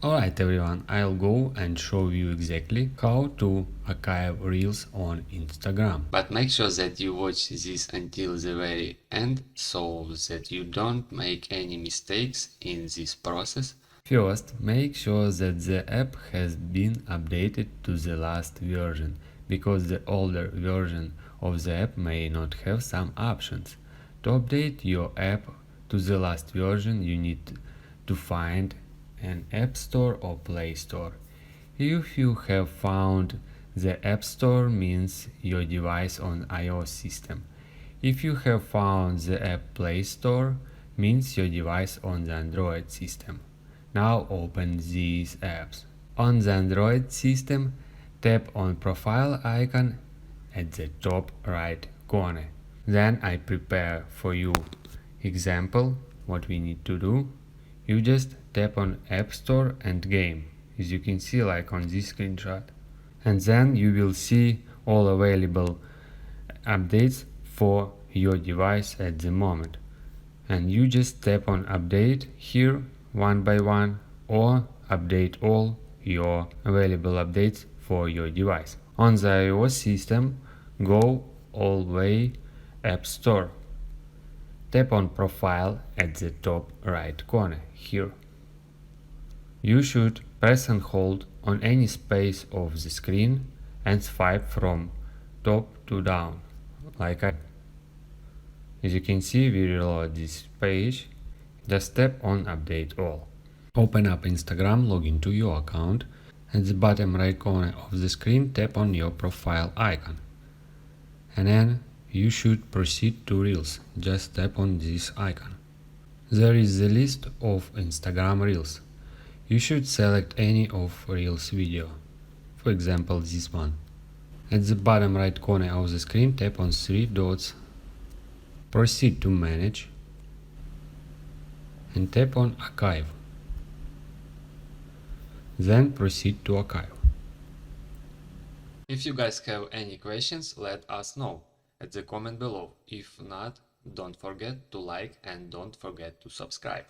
Alright everyone, I'll go and show you exactly how to archive reels on Instagram. But make sure that you watch this until the very end so that you don't make any mistakes in this process. First, make sure that the app has been updated to the last version, because the older version of the app may not have some options. To update your app to the last version, you need to find an App Store or Play Store. If you have found the App Store, means your device on iOS system. If you have found the App Play Store, means your device on the Android system. Now open these apps. On the Android system, tap on profile icon at the top right corner. Then I prepare for you example what we need to do. You just tap on App Store and Game, as you can see like on this screenshot. And then you will see all available updates for your device at the moment. And you just tap on Update here one by one, or update all your available updates for your device. On the iOS system, go all the way App Store. Tap on Profile at the top right corner here. You should press and hold on any space of the screen and swipe from top to down, like I. As you can see, we reload this page. Just tap on Update All. Open up Instagram, log into your account. At the bottom right corner of the screen, tap on your profile icon. And then you should proceed to Reels. Just tap on this icon. There is the list of Instagram Reels. You should select any of Reels video. For example, this one. At the bottom right corner of the screen, tap on three dots. Proceed to Manage. And tap on Archive. Then proceed to archive. If you guys have any questions, let us know at the comment below. If not, don't forget to like and don't forget to subscribe.